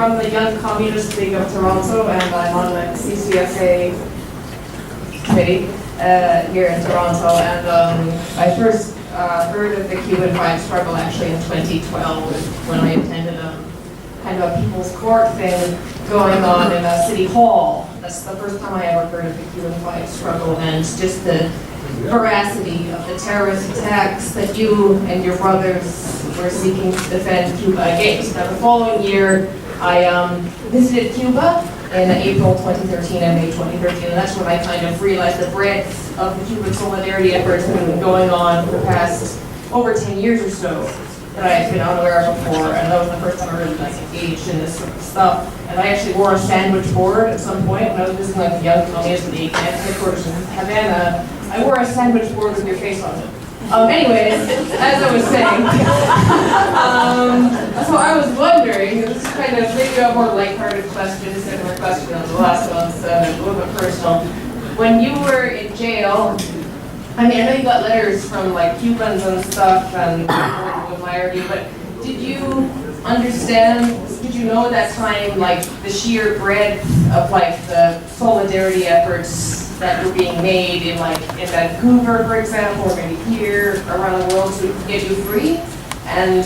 from the Young Communist League of Toronto, and I'm on the CCSA committee here in Toronto. And I first heard of the Cuban Five struggle actually in 2012 when I attended a kind of a people's court thing going on in a city hall. That's the first time I ever heard of the Cuban Five struggle, and just the veracity of the terrorist attacks that you and your brothers were seeking to defend Cuba against. Now, the following year, I visited Cuba in April 2013 and May 2013, and that's when I kind of realized the breadth of the Cuban solidarity efforts that have been going on for the past over 10 years or so that I had been unaware of before, and that was the first time I really engaged in this sort of stuff. And I actually wore a sandwich board at some point when I was visiting the Young Communist League headquarters in Havana. I wore a sandwich board with your face on it. Anyways, as I was saying, so I was wondering, this is kind of maybe a more lighthearted question, similar question on the last one's a little bit personal. When you were in jail, I mean, I know you got letters from like Cubans and stuff and people who admired you, but did you understand, did you know at that time like the sheer breadth of like the solidarity efforts that were being made in like in Vancouver, for example, or maybe here around the world to get you free? And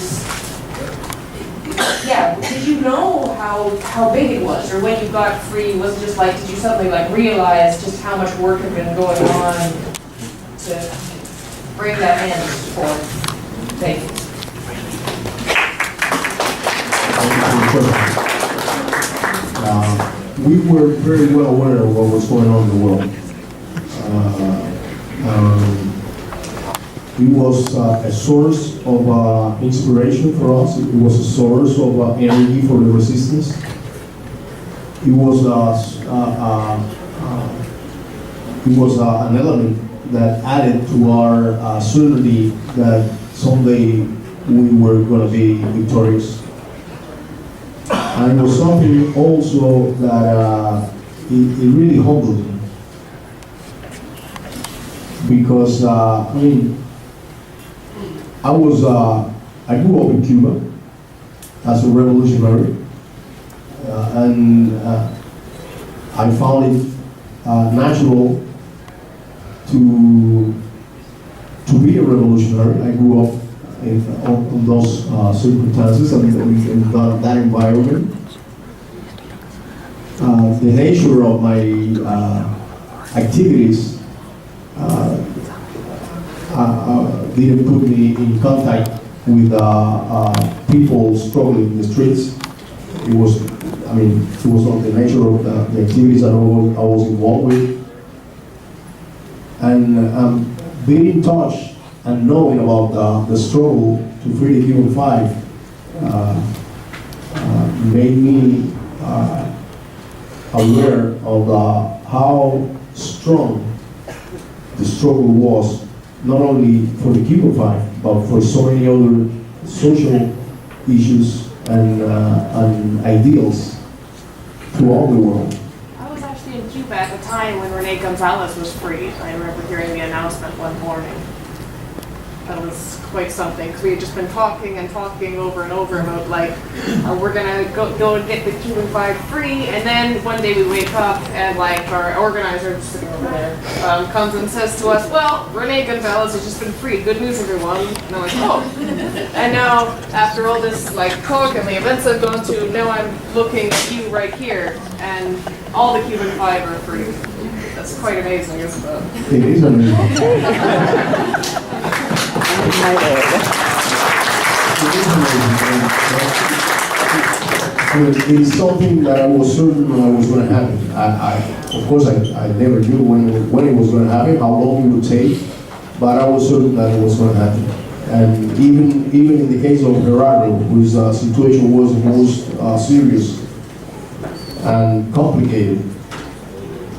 yeah, did you know how big it was, or when you got free, was it just like, did you suddenly like realize just how much work had been going on to bring that end forward? Thank you. We were very well aware of what was going on in the world. It was a source of inspiration for us. It was a source of energy for the resistance. It was an element that added to our certainty that someday we were going to be victorious. And it was something also that it really humbled me. Because, I mean, I grew up in Cuba as a revolutionary, and I found it natural to be a revolutionary. I grew up in those circumstances and in that environment. The nature of my activities didn't put me in contact with people struggling in the streets. It was not the nature of the activities that I was involved with. And being in touch and knowing about the struggle to free the Cuban Five made me aware of how strong the struggle was, not only for the Cuban Five, but for so many other social issues and ideals throughout the world. I was actually in Cuba at the time when Fernando González was freed. I remember hearing the announcement one morning. That was quite something, because we had just been talking over and over about like, we're gonna go and get the Cuban Five free, and then one day we wake up and like our organizer sitting over there comes and says to us, well, Fernando González has just been freed. Good news, everyone. And I'm like, oh. And now, after all this like talk and the events I've gone to, now I'm looking at you right here, and all the Cuban Five are free. That's quite amazing, isn't it? It is amazing. It is something that I was certain I was going to happen. Of course, I never knew when it was going to happen, how long it would take, but I was certain that it was going to happen. And even in the case of Gerardo, whose situation was the most serious and complicated,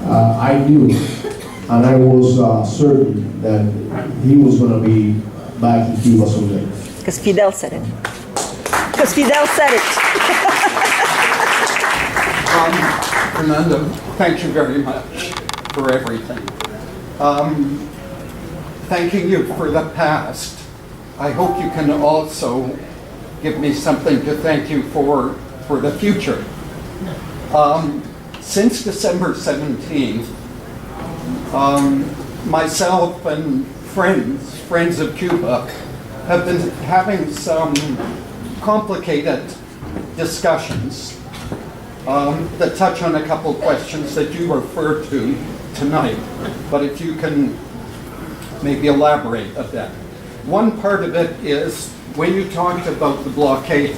I knew, and I was certain that he was going to be back in Cuba someday. Because Fidel said it. Because Fidel said it. Fernando, thank you very much for everything. Thanking you for the past. I hope you can also give me something to thank you for for the future. Since December 17th, myself and friends of Cuba, have been having some complicated discussions that touch on a couple of questions that you referred to tonight. But if you can maybe elaborate a bit. One part of it is when you talked about the blockade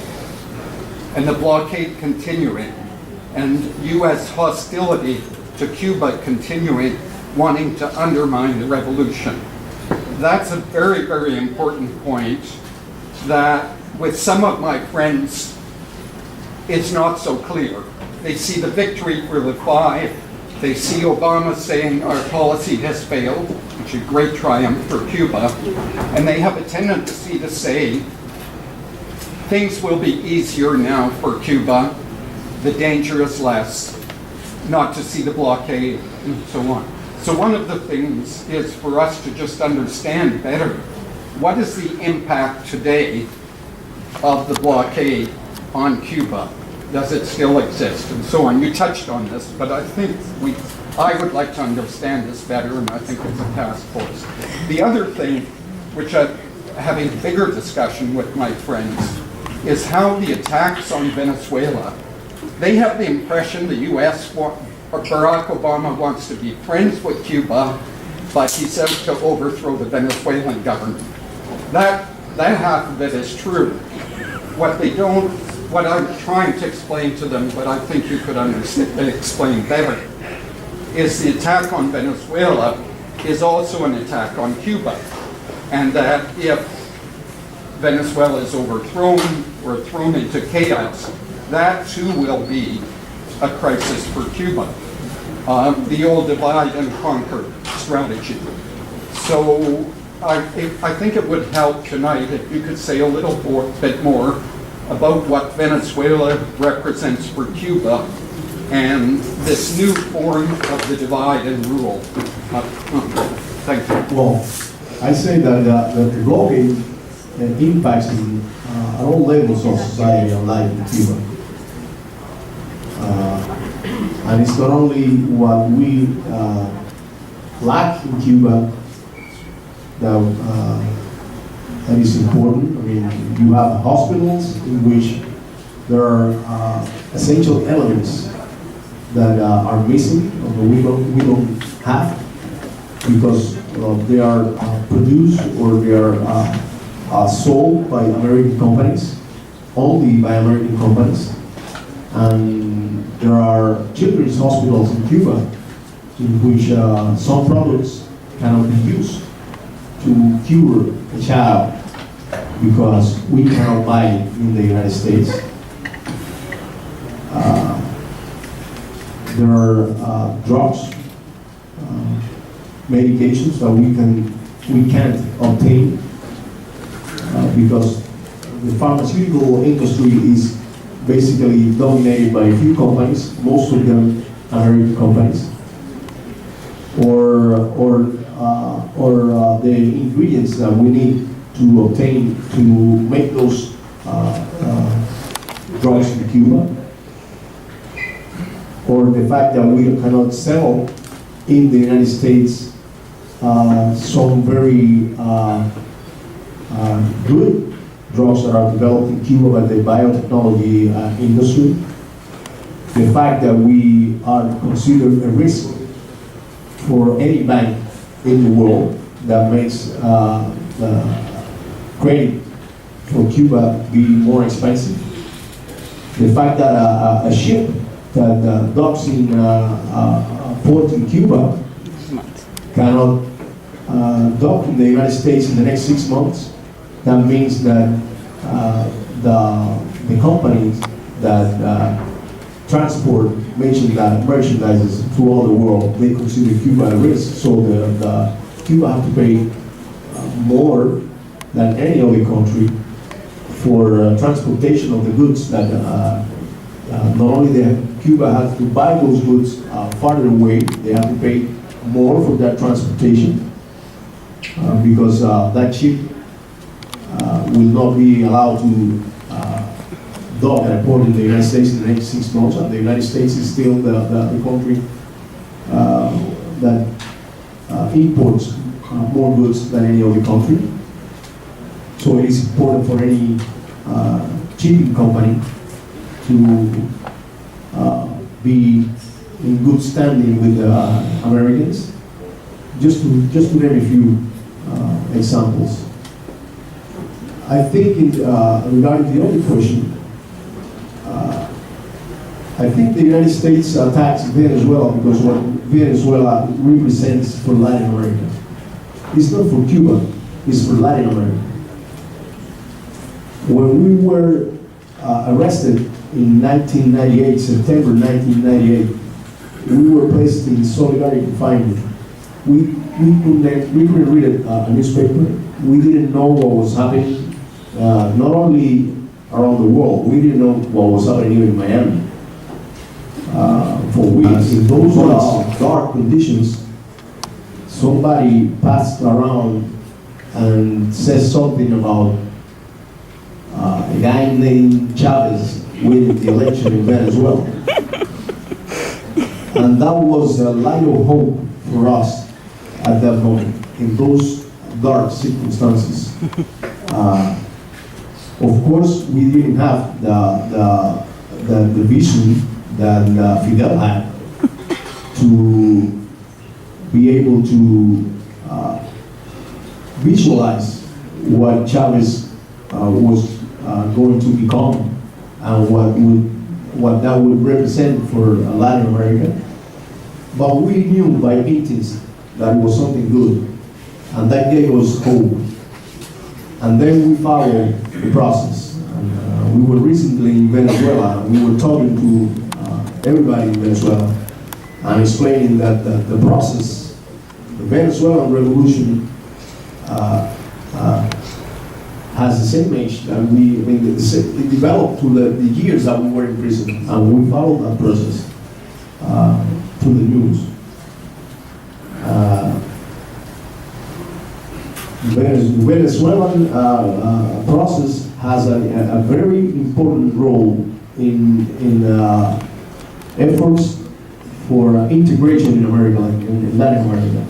and the blockade continuing and U.S. hostility to Cuba continuing, wanting to undermine the revolution. That's a very, very important point that with some of my friends, it's not so clear. They see the victory for the Five. They see Obama saying our policy has failed, which is a great triumph for Cuba. And they have a tendency to say things will be easier now for Cuba. The danger is less, not to see the blockade, and so on. So one of the things is for us to just understand better what is the impact today of the blockade on Cuba? Does it still exist? And so on. You touched on this, but I think I would like to understand this better, and I think it's a task force. The other thing, which I'm having a bigger discussion with my friends, is how the attacks on Venezuela, they have the impression the U.S. Barack Obama wants to be friends with Cuba, but he's out to overthrow the Venezuelan government. That half of it is true. What I'm trying to explain to them, but I think you could explain better, is the attack on Venezuela is also an attack on Cuba. And that if Venezuela is overthrown or thrown into chaos, that too will be a crisis for Cuba. The old divide and conquer strategy. So I think it would help tonight if you could say a little bit more about what Venezuela represents for Cuba and this new form of the divide and rule. Thank you. Well, I say that the blockade impacts at all levels of society and life in Cuba. And it's not only what we lack in Cuba that is important. I mean, you have hospitals in which there are essential elements that are missing, or we don't have, because they are produced or they are sold by American companies, only by American companies. And there are children's hospitals in Cuba in which some products cannot be used to cure a child because we cannot buy it in the United States. There are drugs, medications that we can't obtain because the pharmaceutical industry is basically dominated by a few companies, most of them American companies, or the ingredients that we need to obtain to make those drugs in Cuba, or the fact that we cannot sell in the United States some very good drugs that are developed in Cuba by the biotechnology industry. The fact that we are considered a risk for any bank in the world that makes credit for Cuba be more expensive. The fact that a ship that docks in a port in Cuba cannot dock in the United States in the next 6 months, that means that the companies that transport merchandises throughout the world, they consider Cuba a risk. So Cuba have to pay more than any other country for transportation of the goods that not only Cuba has to buy those goods farther away, they have to pay more for that transportation because that ship will not be allowed to dog and a port in the United States in the next 6 months, and the United States is still the country that imports more goods than any other country. So it is important for any shipping company to be in good standing with the Americans. Just to name a few examples. I think regarding the other question, I think the United States attacks Venezuela because what Venezuela represents for Latin America. It's not for Cuba, it's for Latin America. When we were arrested in 1998, September 1998, we were placed in solitary confinement. We couldn't read a newspaper. We didn't know what was happening, not only around the world, we didn't know what was happening here in Miami. For weeks, in those dark conditions, somebody passed around and says something about a guy named Chavez winning the election in Venezuela. And that was a light of hope for us at that moment, in those dark circumstances. Of course, we didn't have the vision that Fidel had to be able to visualize what Chavez was going to become and what that would represent for Latin America. But we knew by meetings that it was something good, and that gave us hope. And then we followed the process. And, we were recently in Venezuela, and we were talking to everybody in Venezuela and explaining that the process, the Venezuelan revolution, has the same age that it developed through the years that we were in prison, and we followed that process through the news. The Venezuelan process has a very important role in efforts for integration in America, in Latin America.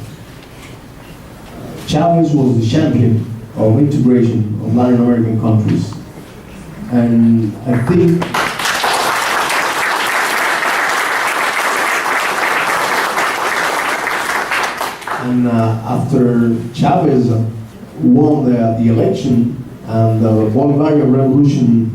Chavez was the champion of integration of Latin American countries. And I think after Chavez won the election and the Bolivarian Revolution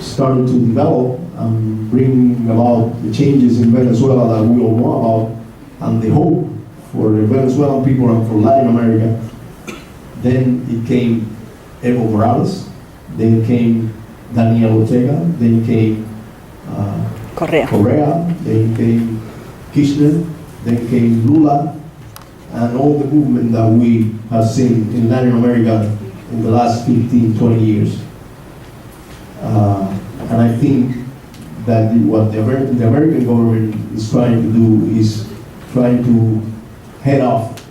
started to develop and bring about the changes in Venezuela that we all know about, and the hope for the Venezuelan people and for Latin America, then it came Evo Morales, then came Daniel Ortega, then came Correa, then came Kirchner, then came Lula, and all the movement that we have seen in Latin America in the last 15, 20 years. And I think that what the American government is trying to do is trying to head off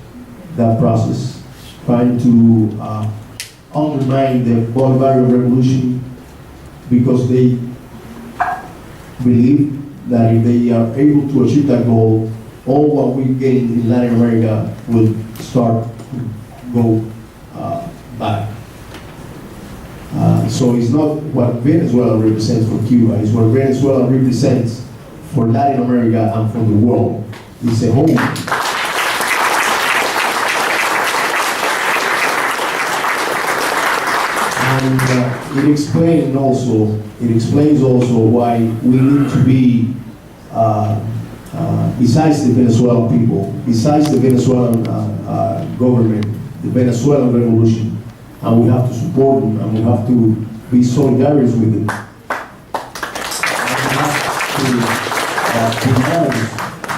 that process, trying to undermine the Bolivarian Revolution, because they believe that if they are able to achieve that goal, all what we gained in Latin America will start to go back. So it's not what Venezuela represents for Cuba, it's what Venezuela represents for Latin America and for the world. It's a home. And it explains also why we need to be, besides the Venezuelan people, besides the Venezuelan government, the Venezuelan revolution, and we have to support them, and we have to be solidarious with them. And we have to denounce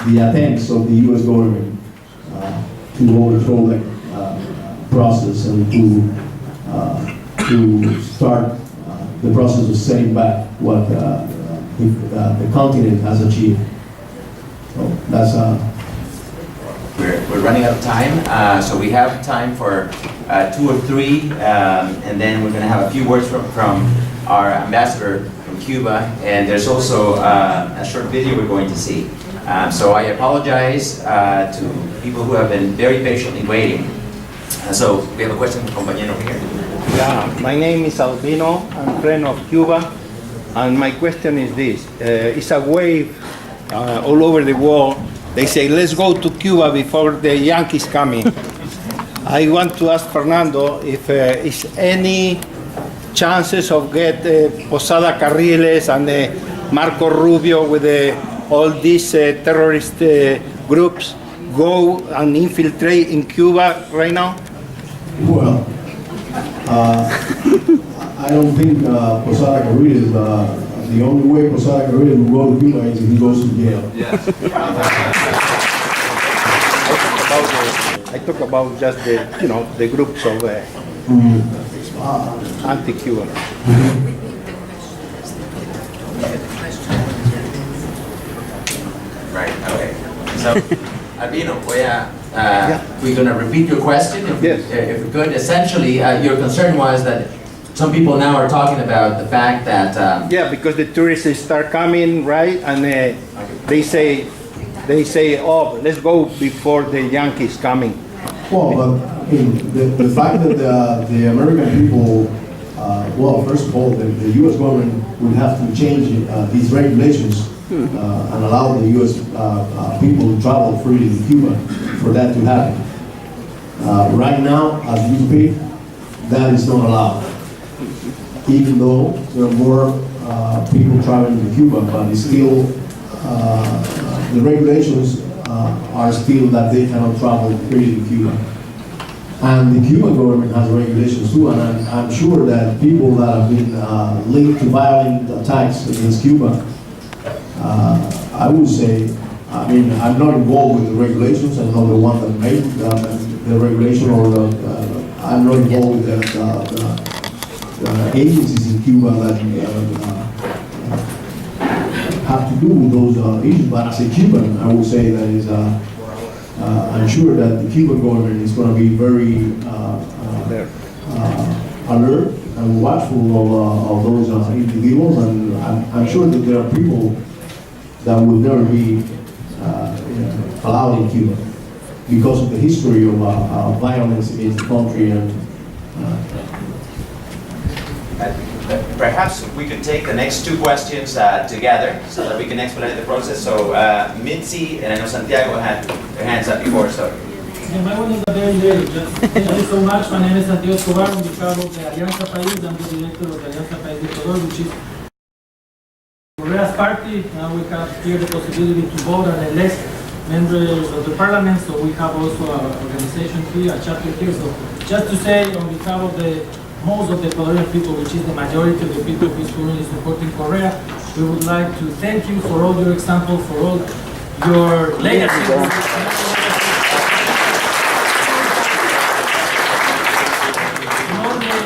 the attempts of the U.S. government to overthrow the process and to start the process of setting back what the continent has achieved. So that's We're running out of time, so we have time for 2 or 3, and then we're going to have a few words from our ambassador from Cuba, and there's also a short video we're going to see. So I apologize to people who have been very patiently waiting. So we have a question from compañero here. Yeah, my name is Albino. I'm a friend of Cuba, and my question is this: it's a wave all over the world. They say, "Let's go to Cuba before the Yankees coming." I want to ask Fernando if is any chances of get Posada Carriles and Marco Rubio with all these terrorist groups go and infiltrate in Cuba right now? Well, I don't think Posada Carriles, the only way Posada Carriles will go to Cuba is if he goes to jail. I talk about just the groups of anti-Cuban. Right, okay. So, Albino, we're going to repeat your question, if we could. Essentially, your concern was that some people now are talking about the fact that... Yeah, because the tourists start coming, right? And they say, oh, let's go before the Yankees coming. Well, but I mean, the fact that the American people, well, first of all, the U.S. government would have to change these regulations and allow the U.S. People to travel freely to Cuba for that to happen. Right now, as we speak, that is not allowed. Even though there are more people traveling to Cuba, but it's still, the regulations are still that they cannot travel freely to Cuba. And the Cuban government has regulations too, and I'm sure that people that have been linked to violent attacks against Cuba, I would say, I mean, I'm not involved with the regulations. I'm not the one that made the regulation, or I'm not involved with the agencies in Cuba that have to do with those issues. But as a Cuban, I would say that is, I'm sure that the Cuban government is going to be very alert and watchful of those individuals, and I'm sure that there are people that will never be allowed in Cuba because of the history of violence against the country. And perhaps we could take the next 2 questions together so that we can expedite the process. So Mitzi and I know Santiago had their hands up before, so. Yeah, my one is very little. Thank you so much. My name is Santiago Escobar. I'm the behalf of the Alianza País. I'm the director of the Alianza País de Ecuador, which is Correa's party. Now we have here the possibility to vote and elect members of the parliament. So we have also an organization here, a chapter here. So just to say, on behalf of most of the Ecuadorian people, which is the majority of the people who is currently supporting Correa, we would like to thank you for all your example, for all your legacy.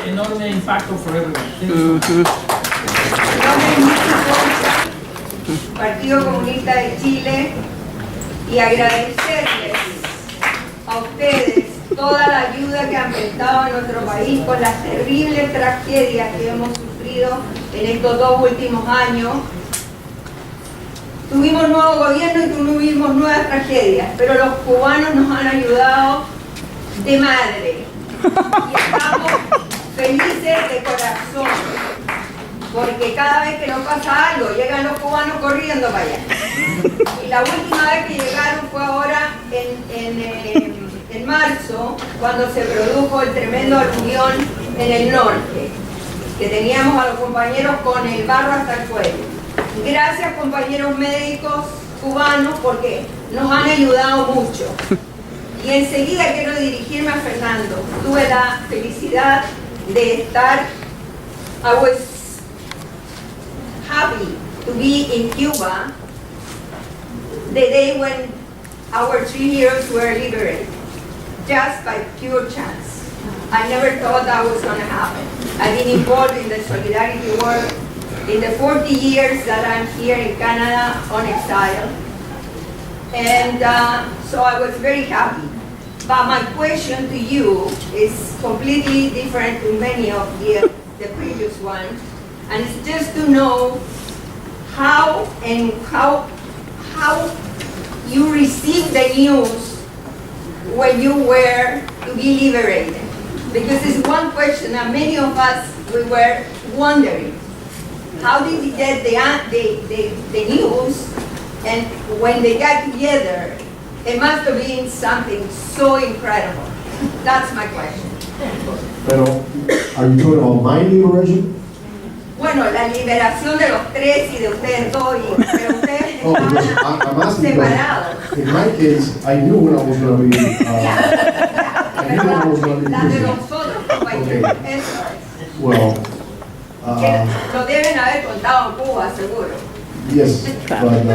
Enorme impacto for everyone. Thank you. Partido Comunista de Chile, y agradecerles a ustedes toda la ayuda que han prestado a nuestro país con las terribles tragedias que hemos sufrido en estos 2 últimos años. Tuvimos nuevo gobierno y tuvimos nuevas tragedias, pero los cubanos nos han ayudado de madre y estamos felices de corazón, porque cada vez que nos pasa algo llegan los cubanos corriendo para allá. Y la última vez que llegaron fue ahora en marzo, cuando se produjo el tremendo aluvión en el norte, que teníamos a los compañeros con el barro hasta el cuello. Gracias, compañeros médicos cubanos, porque nos han ayudado mucho. Y enseguida quiero dirigirme a Fernando. Tuve la felicidad de estar, I was happy to be in Cuba the day when our 3 heroes were liberated, just by pure chance. I never thought that was going to happen. I've been involved in the solidarity work in the 40 years that I'm here in Canada on exile. And so I was very happy. But my question to you is completely different to many of the previous ones, and it's just to know how you received the news when you were to be liberated. Because it's one question that many of us, we were wondering. How did you get the news? And when they got together, it must have been something so incredible. That's my question. Pero, are you talking about my liberation? Bueno, la liberación de los tres y de ustedes dos, pero ustedes Oh, because estaban I'm asking separados. because in my case, I knew when I was going to be, I knew when I was going to be La de president. nosotros, compañeros, Okay. eso es. Well, Que lo deben haber contado en Cuba, seguro. yes, but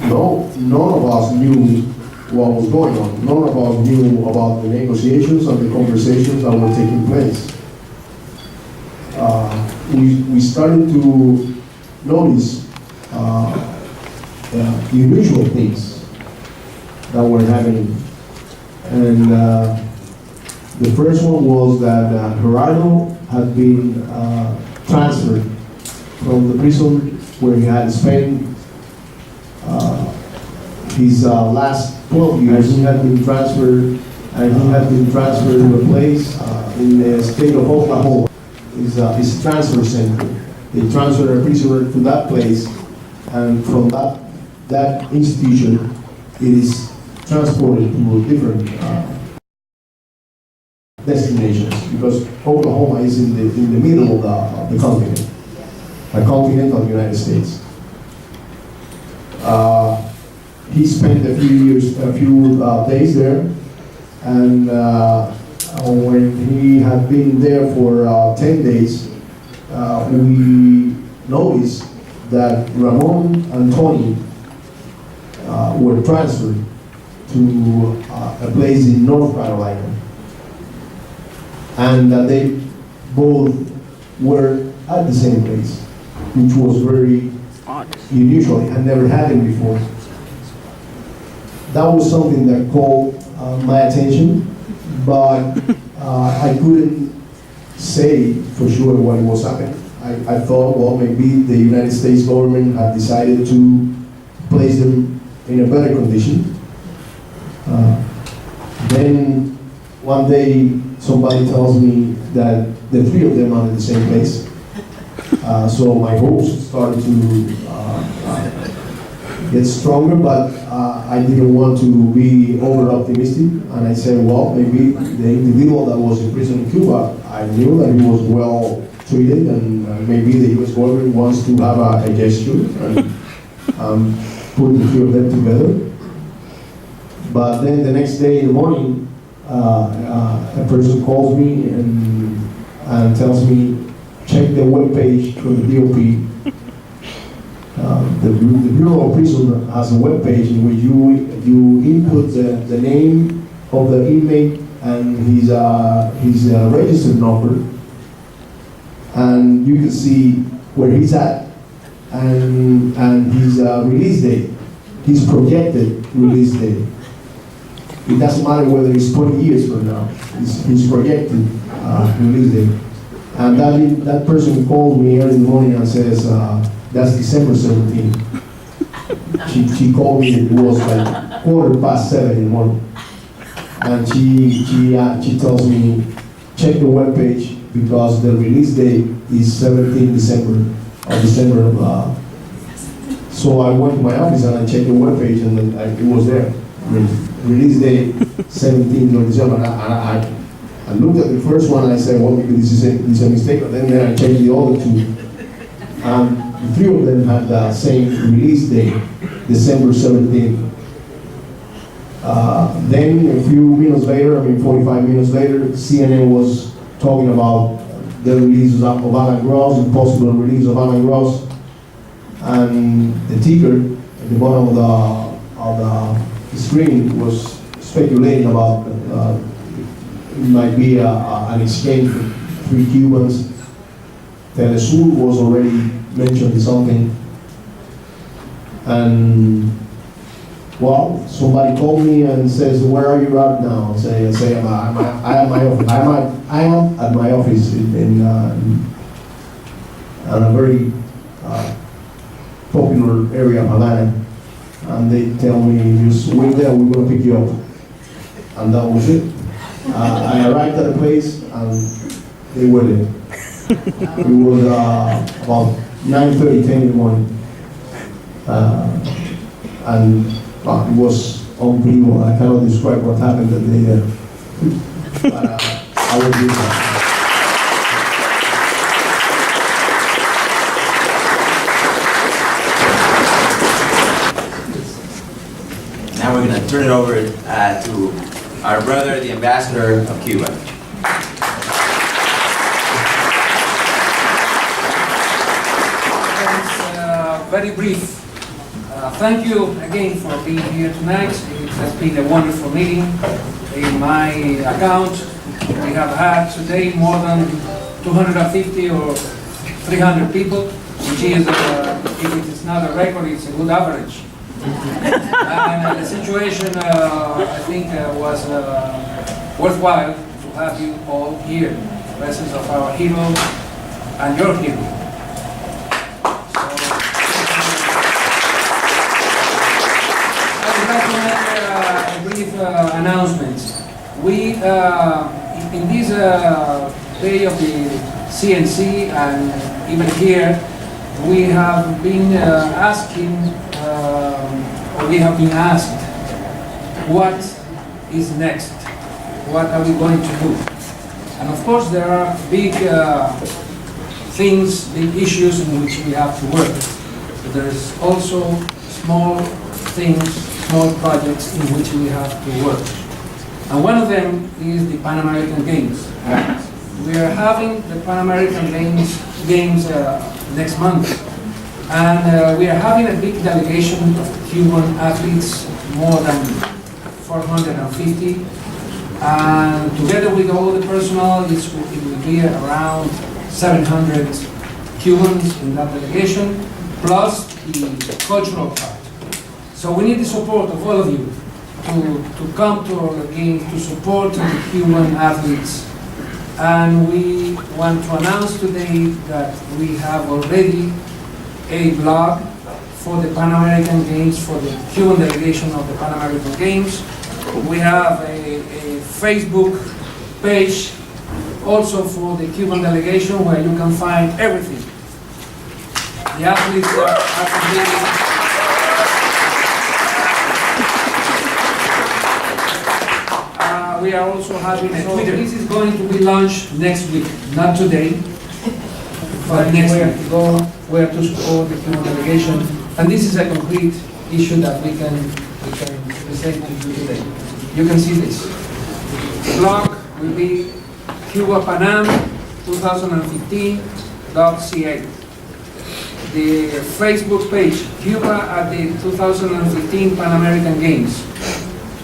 no, none of us knew what was going on. None of us knew about the negotiations and the conversations that were taking place. We started to notice unusual things that were happening. And the first one was that Gerardo had been transferred from the prison where he had spent his last 12 years. He had been transferred, and he had been transferred to a place in the state of Oklahoma. His transfer center. They transferred a prisoner to that place, and from that institution, it is transported to different destinations, because Oklahoma is in the middle of the continent, a continent of the United States. He spent a few days there, and when he had been there for 10 days, we noticed that Ramon and Tony were transferred to a place in North Carolina, and that they both were at the same place, which was very unusual. It had never happened before. That was something that called my attention, but I couldn't say for sure what was happening. I thought, well, maybe the United States government had decided to place them in a better condition. Then one day somebody tells me that the three of them are in the same place. So my hopes started to get stronger, but I didn't want to be over optimistic, and I said, well, maybe the individual that was in prison in Cuba, I knew that he was well treated, and maybe the U.S. government wants to have a gesture and put the three of them together. But then the next day in the morning, a person calls me and tells me, check the webpage from the BOP. The Bureau of Prison has a webpage in which you input the name of the inmate and his registered number, and you can see where he's at and his release date, his projected release date. It doesn't matter whether it's 20 years from now, his projected release date. And that person called me early in the morning and says, that's December 17th. She called me, it was like 7:15 in the morning. And she tells me, check the webpage because the release date is 17 December. So I went to my office and I checked the webpage, and then it was there. Release date 17th of December. And I looked at the first one and I said, well, maybe this is a mistake. But then I checked the other two. The three of them had the same release date, December 17th. Then a few minutes later, 45 minutes later, CNN was talking about the release of Alan Gross, the possible release of Alan Gross. And the ticker at the bottom of the screen was speculating about it might be an exchange for 3 Cubans. Telesur was already mentioned something, and Well, somebody called me and says, "Where are you right now?" I say, I am at my office. I am at my office in a very popular area of Havana, and they tell me, "Just wait there. We're gonna pick you up," and that was it. I arrived at the place, and they were there. It was about 9:30, 10 in the morning, and it was unbelievable. I cannot describe what happened that day there. But I will do that. Now we're going to turn it over to our brother, the ambassador of Cuba. Very brief. Thank you again for being here tonight. It has been a wonderful meeting. In my account, we have had today more than 250 or 300 people, which is, if it is not a record, it's a good average. And the situation, I think, was worthwhile to have you all here, in the presence of our hero and your hero. Announcements. We, in this day of the CNC and even here, we have been asking, or we have been asked, what is next? What are we going to do? And of course, there are big things, big issues in which we have to work. But there's also small things, small projects in which we have to work. And one of them is the Pan American Games. We are having the Pan American Games next month. And we are having a big delegation of Cuban athletes, more than 450. And together with all the personnel, it will be around 700 Cubans in that delegation, plus the cultural part. So we need the support of all of you to come to our games, to support the Cuban athletes. And we want to announce today that we have already a blog for the Pan American Games, for the Cuban delegation of the Pan American Games. We have a Facebook page also for the Cuban delegation where you can find everything. The athletes are completely. We are also having a Twitter. This is going to be launched next week, not today, but next week. Go where to support the Cuban delegation, and this is a concrete issue that we can present to you today. You can see this. The blog will be CubaPanam 2015.ca. The Facebook page, Cuba at the 2015 Pan American Games.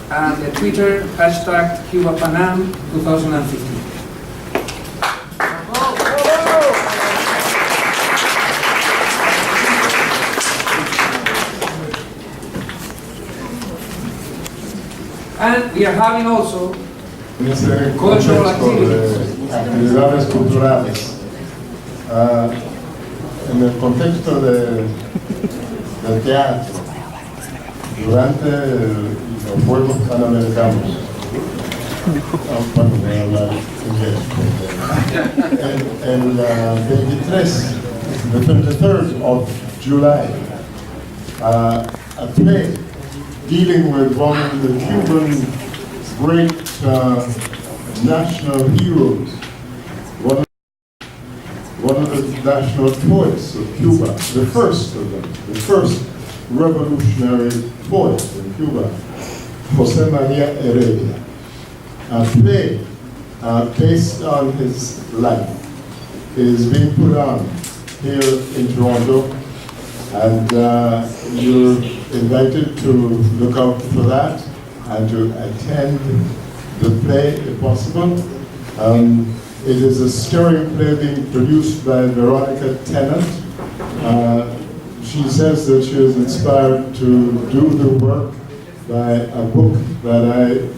And the Twitter hashtag CubaPanam 2015. And we are having also cultural activities. Actividades culturales. En el contexto del teatro, durante los Juegos Panamericanos, bueno, voy a hablar inglés, el 23rd of July, a play dealing with one of the Cuban great national heroes, one of the national poets of Cuba, the first of them, the first revolutionary poet in Cuba, José María Heredia. A play based on his life is being put on here in Toronto, and you're invited to look out for that and to attend the play if possible. It is a stirring play being produced by Veronica Tennant. She says that she is inspired to do the work by a book that I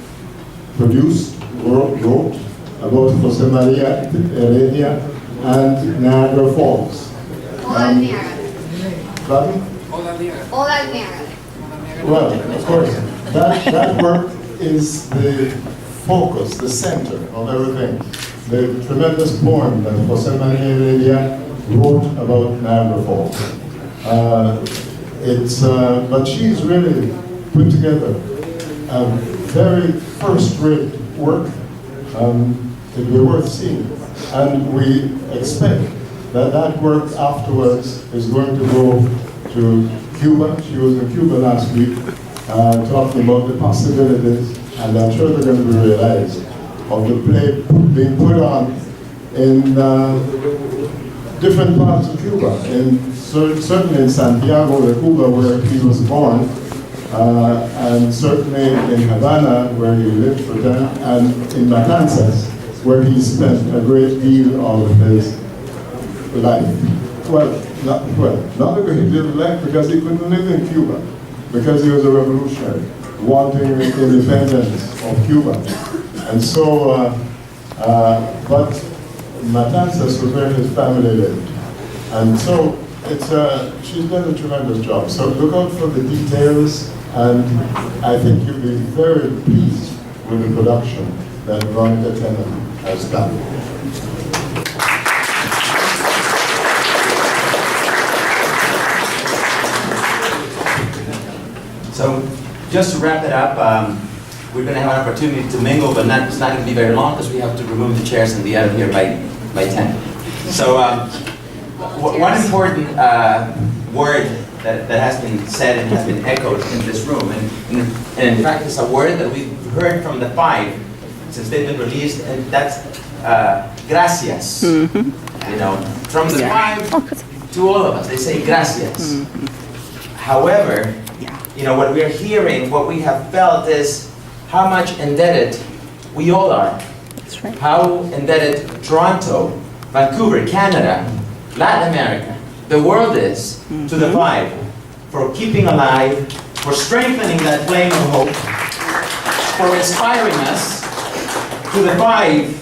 wrote about Jose Maria Heredia and Niagara Falls. Pardon? Well, of course, that work is the focus, the center of everything. The tremendous poem that Jose Maria Heredia wrote about Niagara Falls. But she's really put together a very first-rate work. It will be worth seeing. And we expect that that work afterwards is going to go to Cuba. She was in Cuba last week talking about the possibilities, and I'm sure they're going to be realized, of the play being put on in different parts of Cuba, certainly in Santiago de Cuba, where he was born, and certainly in Havana, where he lived for 10, and in Matanzas, where he spent a great deal of his life. Not a great deal of life, because he couldn't live in Cuba, because he was a revolutionary, wanting independence of Cuba. And so, but Matanzas was where his family lived. And so, she's done a tremendous job. So look out for the details, and I think you'll be very pleased with the production that Veronica Tennant has done. So, just to wrap it up, we're going to have an opportunity to mingle, but it's not going to be very long because we have to remove the chairs and be out of here by 10. So, one important word that has been said and has been echoed in this room, and in fact it's a word that we've heard from the Five since they've been released, and that's gracias. You know, from the Five to all of us, they say gracias. However, you know, what we're hearing, what we have felt is how much indebted we all are. That's right. How indebted Toronto, Vancouver, Canada, Latin America, the world is to the Five for keeping alive, for strengthening that flame of hope, for inspiring us, to the Five,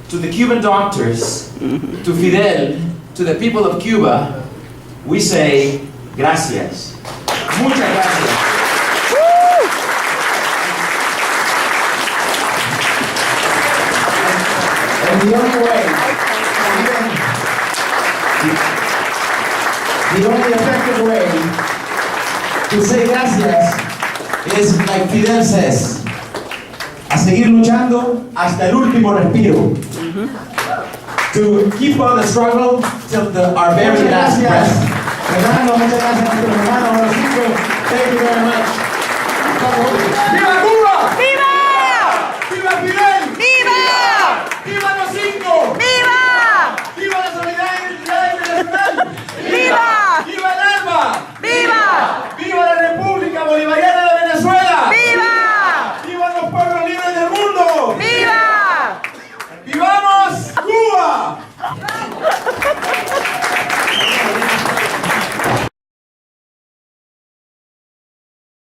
to the Cuban doctors, to Fidel, to the people of Cuba, we say gracias. Muchas gracias. And the only effective way to say gracias is like Fidel says, a seguir luchando hasta el último respiro. To keep on the struggle till our very last breath. Fernando, muchas gracias a nuestro hermano. Thank you very much.